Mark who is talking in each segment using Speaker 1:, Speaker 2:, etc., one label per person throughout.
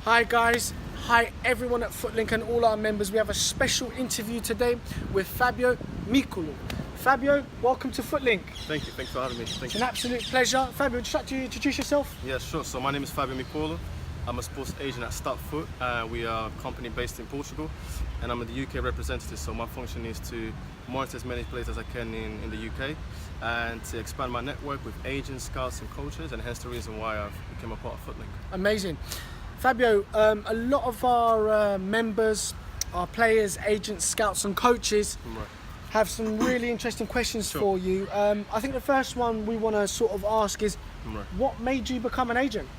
Speaker 1: Hi guys, hi everyone at Footlink and all our members. We have a special interview today with Fabio Micolo. Fabio, welcome to Footlink.
Speaker 2: Thank you, thanks for having me.
Speaker 1: It's an absolute pleasure. Fabio, would you like to introduce yourself?
Speaker 2: Yeah, sure. So my name is Fabio Micolo. I'm a sports agent at Start Foot. We are a company based in Portugal, and I'm the UK representative. So my function is to monitor as many players as I can in the UK, and to expand my network with agents, scouts, and coaches. And hence the reason why I've become a part of Footlink.
Speaker 1: Amazing. Fabio, a lot of our members, our players, agents, scouts, and coaches have some really interesting questions for you. I think the first one we want to sort of ask is, what made you become an agent?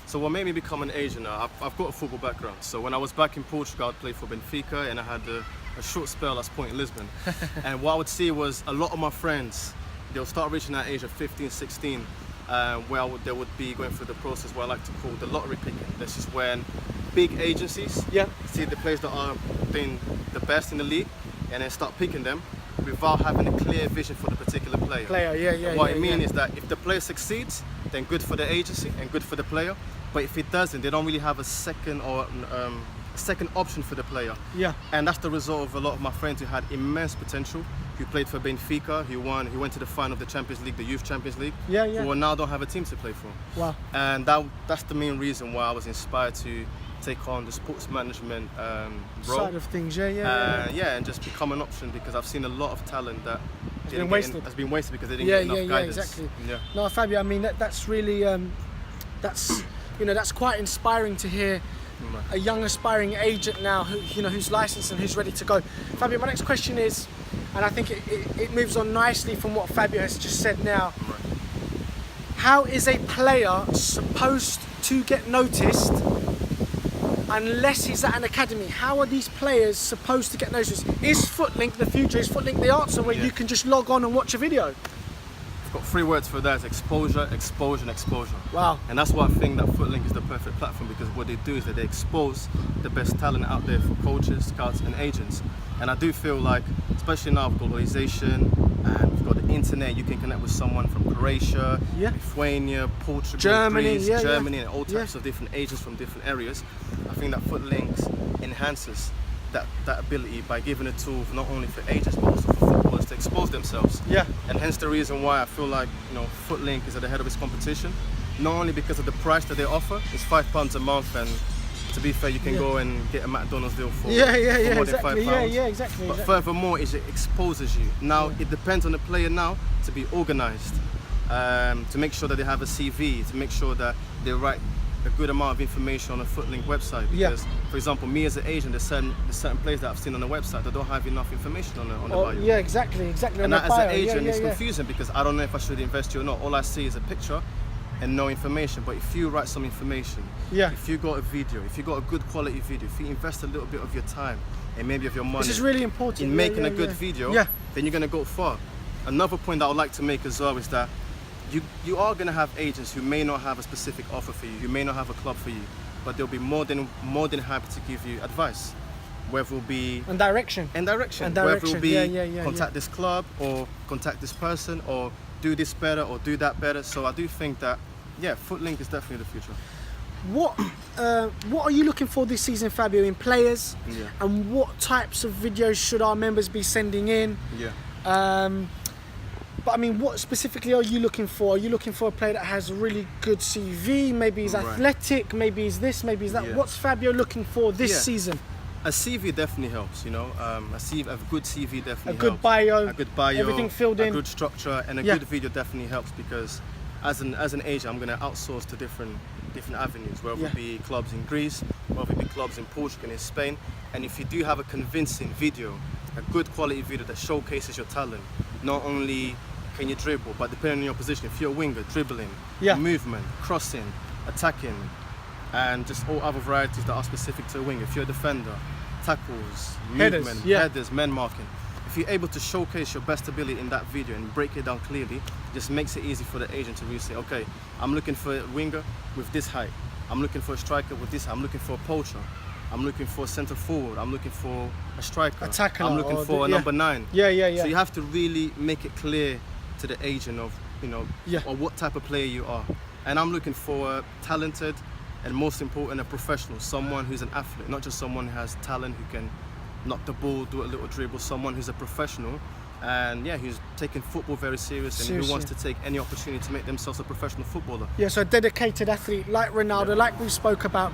Speaker 2: So what made me become an agent? I've got a football background. So when I was back in Portugal, I'd played for Benfica, and I had a short spell at Point in Lisbon. And what I would see was a lot of my friends, they'll start reaching that age of 15, 16, where they would be going through the process what I like to call the lottery picking. This is when big agencies see the players that are doing the best in the league, and then start picking them without having a clear vision for the particular player. What I mean is that if the player succeeds, then good for the agency and good for the player. But if it doesn't, they don't really have a second option for the player. And that's the result of a lot of my friends who had immense potential, who played for Benfica, who went to the final of the Champions League, the Youth Champions League, who now don't have a team to play for.
Speaker 1: Wow.
Speaker 2: And that's the main reason why I was inspired to take on the sports management role.
Speaker 1: Side of things,
Speaker 2: and just become an option, because I've seen a lot of talent that has been wasted because they didn't get enough guidance.
Speaker 1: Exactly. No, Fabio, I mean that's really that's quite inspiring to hear. A young aspiring agent now who's licensed and who's ready to go. Fabio, my next question is, and I think it moves on nicely from what Fabio has just said now. How is a player supposed to get noticed unless he's at an academy? How are these players supposed to get noticed? Is Footlink the future? Is Footlink the answer where you can just log on and watch a video?
Speaker 2: I've got 3 words for that: exposure, exposure, and exposure.
Speaker 1: Wow.
Speaker 2: And that's why I think that Footlink is the perfect platform, because what they do is that they expose the best talent out there for coaches, scouts, and agents. And I do feel like, especially now with globalization and we've got the internet, you can connect with someone from Croatia, Lithuania, Portugal,
Speaker 1: Germany,
Speaker 2: Greece, Germany, and all types of different agents from different areas. I think that Footlink enhances that ability by giving a tool not only for agents but also for footballers to expose themselves. And hence the reason why I feel like Footlink is at the head of its competition. Not only because of the price that they offer, it's £5 a month, and to be fair, you can go and get a McDonald's deal for more than £5.
Speaker 1: Exactly.
Speaker 2: But furthermore, it exposes you. Now it depends on the player now to be organised, to make sure that they have a CV, to make sure that they write a good amount of information on a Footlink website. Because, for example, me as an agent, there's certain players that I've seen on the website that don't have enough information on the bio.
Speaker 1: Yeah, exactly.
Speaker 2: And that, as an agent, it's confusing, because I don't know if I should invest you or not. All I see is a picture and no information. But if you write some information, if you got a video, if you got a good quality video, if you invest a little bit of your time and maybe of your money,
Speaker 1: this is really important,
Speaker 2: in making a good video, then you're going to go far. Another point that I would like to make as well is that you are going to have agents who may not have a specific offer for you, who may not have a club for you, but they'll be more than happy to give you advice, whether it will be direction, whether it will be contact this club, or contact this person, or do this better, or do that better. So I do think that Footlink is definitely the future.
Speaker 1: What are you looking for this season, Fabio, in players? And what types of videos should our members be sending in? But I mean, what specifically are you looking for? Are you looking for a player that has a really good CV? Maybe he's athletic, maybe he's this, maybe he's that. What's Fabio looking for this season?
Speaker 2: A CV definitely helps, a good CV definitely helps. A good bio,
Speaker 1: everything filled in.
Speaker 2: A good structure, and a good video definitely helps, because as an agent, I'm going to outsource to different avenues, whether it be clubs in Greece, whether it be clubs in Portugal and in Spain. And if you do have a convincing video, a good quality video that showcases your talent, not only can you dribble, but depending on your position, if you're a winger, dribbling, movement, crossing, attacking, and just all other varieties that are specific to a winger. If you're a defender, tackles, movement, headers, men marking. If you're able to showcase your best ability in that video and break it down clearly, it just makes it easy for the agent to really say, okay, I'm looking for a winger with this height. I'm looking for a striker with this height. I'm looking for a poacher. I'm looking for a centre forward. I'm looking for a striker.
Speaker 1: A tackler.
Speaker 2: I'm looking for a number 9. So you have to really make it clear to the agent of, or what type of player you are. And I'm looking for a talented, and most important, a professional, someone who's an athlete, not just someone who has talent, who can knock the ball, do a little dribble, someone who's a professional, and yeah, who's taking football very serious and who wants to take any opportunity to make themselves a professional footballer.
Speaker 1: Yeah, so a dedicated athlete like Ronaldo, like we spoke about.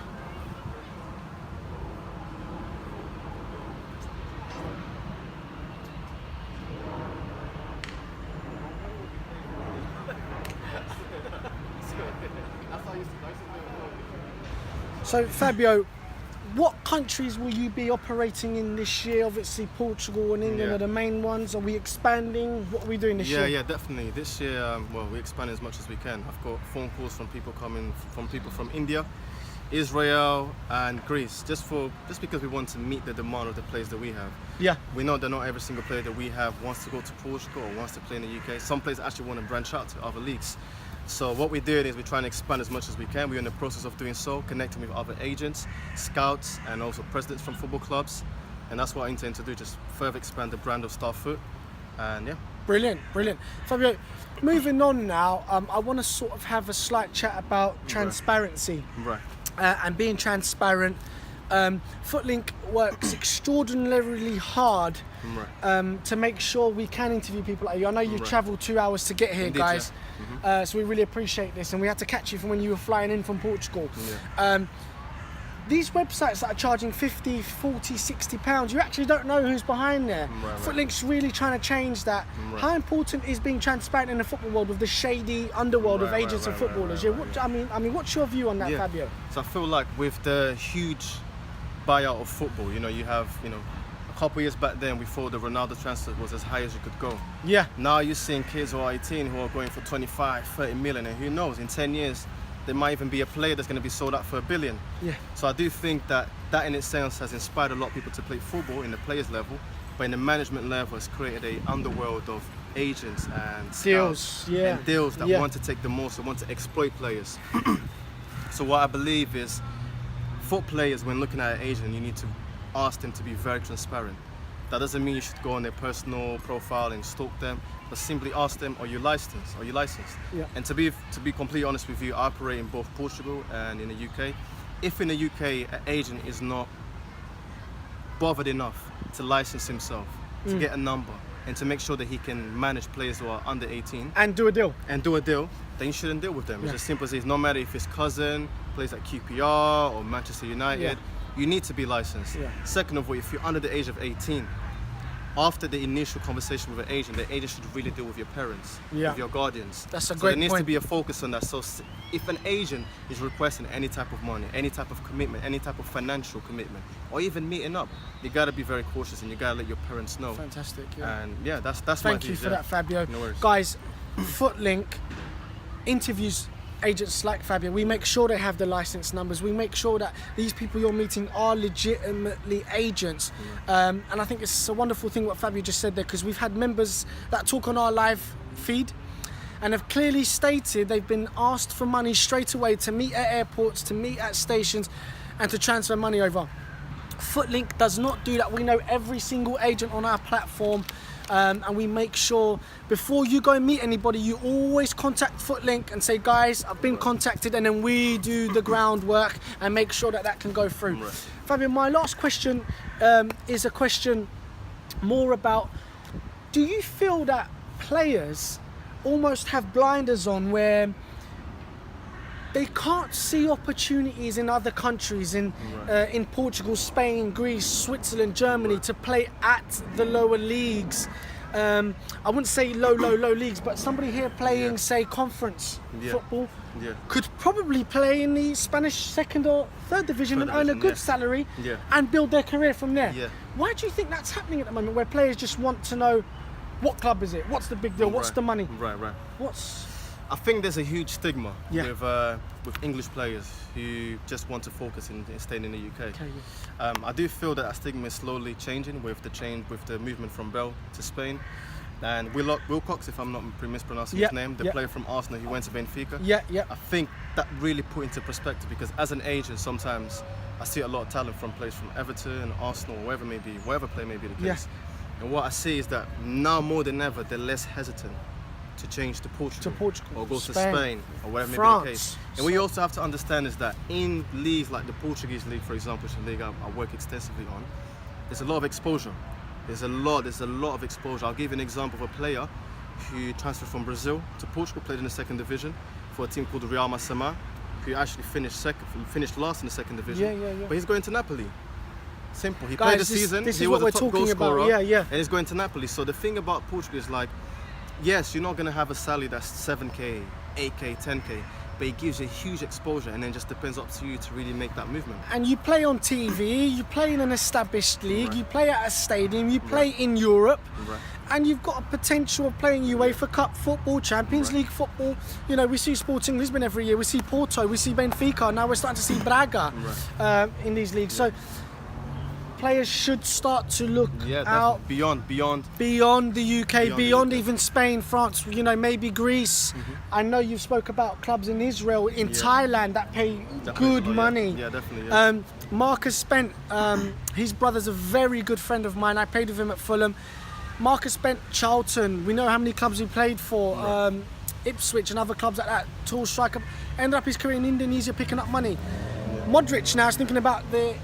Speaker 1: So Fabio, what countries will you be operating in this year? Obviously Portugal and England are the main ones. Are we expanding? What are we doing this year?
Speaker 2: Yeah, definitely. This year, well, we expand as much as we can. I've got phone calls from people from India, Israel and Greece, just because we want to meet the demand of the players that we have.
Speaker 1: Yeah.
Speaker 2: We know that not every single player that we have wants to go to Portugal or wants to play in the UK. Some players actually want to branch out to other leagues. So what we're doing is we're trying to expand as much as we can. We're in the process of doing so, connecting with other agents, scouts, and also presidents from football clubs. And that's what I intend to do, just further expand the brand of Starfoot. And yeah.
Speaker 1: Brilliant, brilliant. Fabio, moving on now, I want to sort of have a slight chat about transparency.
Speaker 2: Right.
Speaker 1: And being transparent. Footlink works extraordinarily hard to make sure we can interview people like you. I know you travelled 2 hours to get here, guys. So we really appreciate this, and we had to catch you from when you were flying in from Portugal. These websites that are charging 50, 40, 60 pounds, you actually don't know who's behind there. Footlink's really trying to change that. How important is being transparent in the football world with the shady underworld of agents and footballers? I mean, what's your view on that, Fabio?
Speaker 2: So I feel like with the huge buyout of football, you have, a couple of years back then, we thought the Ronaldo transfer was as high as you could go.
Speaker 1: Yeah.
Speaker 2: Now you're seeing kids who are 18 who are going for 25, 30 million, and who knows, in 10 years, there might even be a player that's going to be sold out for $1 billion.
Speaker 1: Yeah.
Speaker 2: So I do think that in its sense has inspired a lot of people to play football in the players level, but in the management level has created a underworld of agents and
Speaker 1: deals,
Speaker 2: and deals that want to take the most and want to exploit players. So what I believe is, for players, when looking at an agent, you need to ask them to be very transparent. That doesn't mean you should go on their personal profile and stalk them, but simply ask them, are you licensed? Are you licensed?
Speaker 1: Yeah.
Speaker 2: And to be completely honest with you, I operate in both Portugal and in the UK. If in the UK an agent is not bothered enough to license himself, to get a number, and to make sure that he can manage players who are under 18
Speaker 1: and do a deal,
Speaker 2: then you shouldn't deal with them. It's as simple as it is. No matter if his cousin plays at QPR or Manchester United, you need to be licensed. Second of all, if you're under the age of 18, after the initial conversation with an agent, the agent should really deal with your parents, with your guardians.
Speaker 1: That's a
Speaker 2: so
Speaker 1: great
Speaker 2: there needs
Speaker 1: point.
Speaker 2: to be a focus on that. So if an agent is requesting any type of money, any type of commitment, any type of financial commitment, or even meeting up, you gotta be very cautious and you gotta let your parents know.
Speaker 1: Fantastic.
Speaker 2: And yeah, that's
Speaker 1: Thank
Speaker 2: my
Speaker 1: you for that, Fabio.
Speaker 2: No worries.
Speaker 1: Guys, Footlink interviews agents like Fabio. We make sure they have the license numbers. We make sure that these people you're meeting are legitimately agents. And I think it's a wonderful thing what Fabio just said there, because we've had members that talk on our live feed and have clearly stated they've been asked for money straight away to meet at airports, to meet at stations, and to transfer money over. Footlink does not do that. We know every single agent on our platform, and we make sure before you go and meet anybody, you always contact Footlink and say, guys, I've been contacted, and then we do the groundwork and make sure that that can go through. Fabio, my last question is a question more about, do you feel that players almost have blinders on where they can't see opportunities in other countries, in Portugal, Spain, Greece, Switzerland, Germany, to play at the lower leagues? I wouldn't say low leagues, but somebody here playing, say, conference football could probably play in the Spanish second or third division and earn a good salary and build their career from there. Why do you think that's happening at the moment, where players just want to know, what club is it? What's the big deal? What's the money?
Speaker 2: I think there's a huge stigma with English players who just want to focus in staying in the UK. I do feel that stigma is slowly changing with the movement from Bell to Spain. And Wilcox, if I'm not mispronouncing his name, the player from Arsenal who went to Benfica. I think that really put into perspective, because as an agent, sometimes I see a lot of talent from players from Everton, Arsenal, wherever player may be the case. And what I see is that now more than ever, they're less hesitant to change to Portugal, or go to
Speaker 1: Spain,
Speaker 2: Spain, or whatever may be
Speaker 1: France.
Speaker 2: the case. And what you also have to understand is that in leagues like the Portuguese league, for example, which is a league I work extensively on, there's a lot of exposure. There's a lot of exposure. I'll give you an example of a player who transferred from Brazil to Portugal, played in the second division for a team called Real Massamá, who actually finished last in the second division.
Speaker 1: Yeah.
Speaker 2: But he's going to Napoli. Simple. He
Speaker 1: Guys,
Speaker 2: played the season.
Speaker 1: This
Speaker 2: he
Speaker 1: is
Speaker 2: was
Speaker 1: what
Speaker 2: a
Speaker 1: we're
Speaker 2: top goal
Speaker 1: talking about.
Speaker 2: scorer.
Speaker 1: Yeah.
Speaker 2: And he's going to Napoli. So the thing about Portugal is like, yes, you're not going to have a salary that's 7k, 8k, 10k, but it gives you huge exposure, and then just depends up to you to really make that movement.
Speaker 1: And you play on TV, you play in an established league,
Speaker 2: Right.
Speaker 1: you play at a stadium, you play in Europe,
Speaker 2: Right.
Speaker 1: and you've got a potential of playing UEFA Cup football, Champions League football. You know, we see Sporting Lisbon every year, we see Porto, we see Benfica, now we're starting to see Braga in these leagues. So players should start to look out
Speaker 2: beyond.
Speaker 1: beyond the UK, beyond
Speaker 2: the UK.
Speaker 1: even Spain, France, you know, maybe Greece. I know you spoke about clubs in Israel, in Thailand that pay good money.
Speaker 2: Yeah, definitely. Yeah.
Speaker 1: Marcus Spent, his brother's a very good friend of mine. I played with him at Fulham. Marcus Spent, Charlton, we know how many clubs he played for. Ipswich and other clubs like that. Tall striker, ended up his career in Indonesia picking up money. Modric now is thinking about the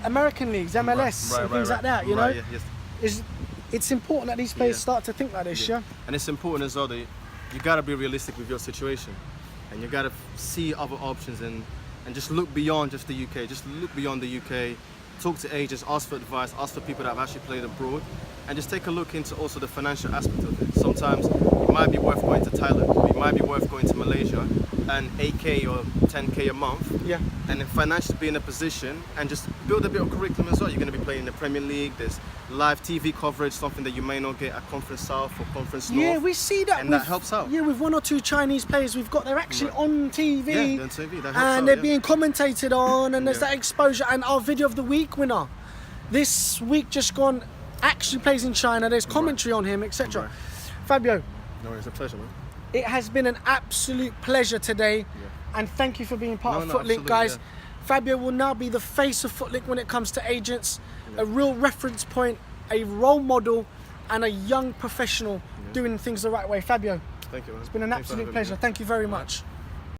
Speaker 1: American leagues, MLS, and things like that, you know? It's important that these players start to think like this, yeah?
Speaker 2: And it's important as well that you gotta be realistic with your situation, and you gotta see other options and just look beyond just the UK. Just look beyond the UK, talk to agents, ask for advice, ask for people that have actually played abroad, and just take a look into also the financial aspect of it. Sometimes it might be worth going to Thailand, it might be worth going to Malaysia, and 8k or 10k a month, and then financially be in a position and just build a bit of curriculum as well. You're going to be playing in the Premier League, there's live TV coverage, something that you may not get at Conference South or Conference North.
Speaker 1: Yeah, we see that.
Speaker 2: And that helps out.
Speaker 1: Yeah, with one or two Chinese players they're actually on TV.
Speaker 2: Yeah, they're on TV, that helps
Speaker 1: and
Speaker 2: out,
Speaker 1: they're being commentated on, and there's that exposure. And our video of the week winner this week just gone actually plays in China, there's commentary on him, etc. Fabio,
Speaker 2: No, it's a pleasure, man.
Speaker 1: it has been an absolute pleasure today, and thank you for being part of Footlink, guys. Fabio will now be the face of Footlink when it comes to agents, a real reference point, a role model, and a young professional doing things the right way. Fabio,
Speaker 2: Thank you, man.
Speaker 1: it's been an absolute pleasure. Thank you very much.